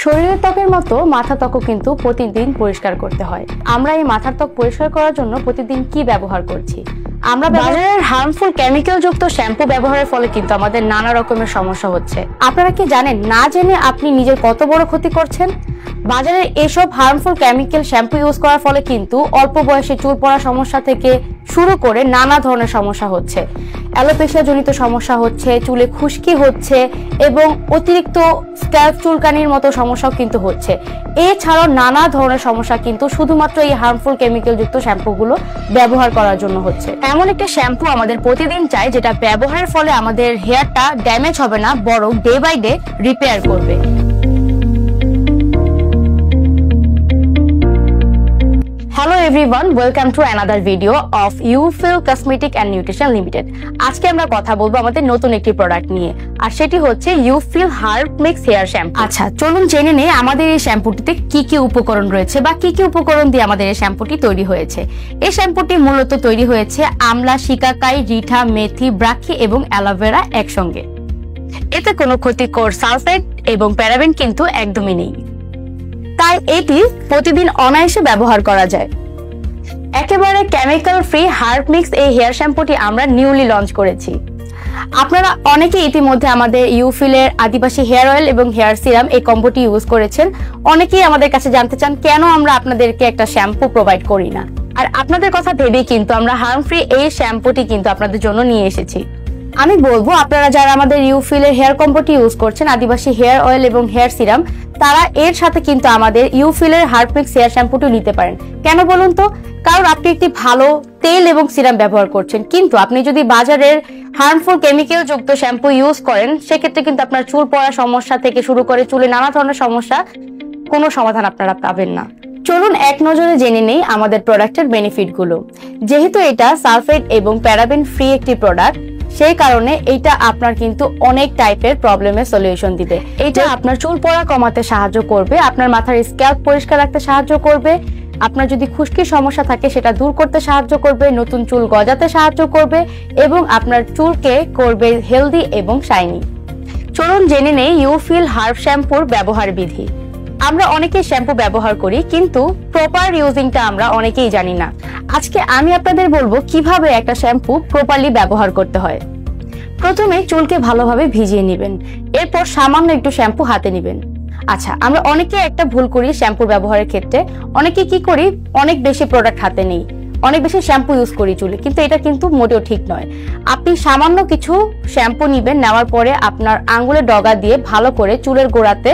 শরীরের ত্বকের মতো মাথার ত্বকও কিন্তু প্রতিদিন পরিষ্কার করতে হয়। আমরা এই মাথার ত্বক পরিষ্কার করার জন্য প্রতিদিন কি ব্যবহার করছি? আমরা বাজারের হার্মফুল কেমিক্যাল যুক্ত শ্যাম্পু ব্যবহারের ফলে কিন্তু আমাদের নানা রকমের সমস্যা হচ্ছে। আপনারা কি জানেন, না জেনে আপনি নিজের কত বড় ক্ষতি করছেন? বাজারের এসব হার্মফুল কেমিক্যাল শ্যাম্পু ইউজ করার ফলে কিন্তু অল্প বয়সে চুল পড়া সমস্যা থেকে শুরু করে নানা ধরনের সমস্যা হচ্ছে। অ্যালোপেশিয়া জনিত সমস্যা হচ্ছে, চুলে খুশকি হচ্ছে এবং অতিরিক্ত স্ক্যাল্প চুলকানির মতো সমস্যাও কিন্তু হচ্ছে। এছাড়াও নানা ধরনের সমস্যা কিন্তু শুধুমাত্র এই হার্মফুল কেমিক্যাল যুক্ত শ্যাম্পুগুলো ব্যবহার করার জন্য হচ্ছে। এমন একটা শ্যাম্পু আমাদের প্রতিদিন চাই যেটা ব্যবহারের ফলে আমাদের হেয়ারটা ড্যামেজ হবে না, বরং ডে বাই ডে রিপেয়ার করবে। Hello everyone, welcome to another video of YouFeel Cosmetic and Nutrition Limited. আজকে আমরা কথা বলবো আমাদের নতুন একটি প্রোডাক্ট নিয়ে, আর সেটি হচ্ছে YouFeel Herb Mix Hair Shampoo। আচ্ছা, চলুন জেনে নেই আমাদের এই শ্যাম্পুটিতে কি কি উপকরণ রয়েছে বা কি কি উপকরণ দিয়ে আমাদের এই শ্যাম্পুটি তৈরি হয়েছে। এই শ্যাম্পুটি মূলত তৈরি হয়েছে আমলা, শিকাকাই, রিঠা, মেথি, ব্রাক্ষী এবং অ্যালোভেরা একসঙ্গে। এতে কোনো ক্ষতিকর সালফেট এবং প্যারাবেন কিন্তু একদমই নেই, তাই এটি প্রতিদিন অনায়াসে ব্যবহার করা যায়। একেবারে কেমিক্যাল ফ্রি হার্ব মিক্স এই হেয়ার শ্যাম্পুটি আমরা নিউলি লঞ্চ করেছি। আপনারা অনেকে ইতিমধ্যে আমাদের ইউফিলের আদিবাসী হেয়ার অয়েল এবং হেয়ার সিরাম এই কম্বোটি ইউজ করেছেন। অনেকেই আমাদের কাছে জানতে চান কেন আমরা আপনাদেরকে একটা শ্যাম্পু প্রোভাইড করি না, আর আপনাদের কথা ভেবেই কিন্তু আমরা হার্ম ফ্রি এই শ্যাম্পুটি কিন্তু আপনাদের জন্য নিয়ে এসেছি। আমি বলবো, আপনারা যারা আমাদের ইউফিলের হেয়ার কম্বোটি ইউজ করছেন, আদিবাসী হেয়ার অয়েল এবং হেয়ার সিরাম, তারা এর সাথে কিন্তু আমাদের ইউফিলের হার্ব মিক্স হেয়ার শ্যাম্পুটি নিতে পারেন। কেন বলুন তো? কারণ আপনি একটি ভালো তেল এবং সিরাম ব্যবহার করছেন, কিন্তু আপনি যদি বাজারের হার্মফুল কেমিক্যাল যুক্ত শ্যাম্পু ইউজ করেন, সেক্ষেত্রে কিন্তু আপনার চুল পড়া সমস্যা থেকে শুরু করে চুলে নানা ধরনের সমস্যা, কোনো সমাধান আপনারা পাবেন না। চলুন এক নজরে জেনে নেই আমাদের প্রোডাক্টের বেনিফিট গুলো। যেহেতু এটা সালফেট এবং প্যারাবেন ফ্রি একটি প্রোডাক্ট, সেই কারণে এইটা আপনার কিন্তু অনেক টাইপের প্রবলেমের সলিউশন দিবে। এটা আপনার চুল পড়া কমাতে সাহায্য করবে, আপনার মাথার স্ক্যাল্প পরিষ্কার রাখতে সাহায্য করবে, আপনার যদি খুশকির সমস্যা থাকে সেটা দূর করতে সাহায্য করবে, নতুন চুল গজাতে সাহায্য করবে এবং আপনার চুলকে করবে হেলদি এবং শাইনি। চলুন জেনে নেই YouFeel হার্ব শ্যাম্পুর ব্যবহার বিধি। আমরা অনেকে শ্যাম্পু ব্যবহার করি, কিন্তু প্রপার ইউজিংটা আমরা অনেকেই জানি না। আজকে আমি আপনাদের বলবো কিভাবে একটা শ্যাম্পু প্রপারলি ব্যবহার করতে হয়। প্রথমে চুলকে ভালোভাবে ভিজিয়ে নেবেন, এরপর সামান্য একটু শ্যাম্পু হাতে নেবেন। আচ্ছা, আমরা অনেকে একটা ভুল করি শ্যাম্পু ব্যবহারের ক্ষেত্রে। অনেকে কি করি, অনেক বেশি প্রোডাক্ট হাতে নেই, অনেক বেশি শ্যাম্পু ইউজ করি চুলে, কিন্তু এটা কিন্তু মোটেও ঠিক নয়। আপনি সামান্য কিছু শ্যাম্পু নিবেন, নেওয়ার পরে আপনার আঙ্গুলের ডগা দিয়ে ভালো করে চুলের গোড়াতে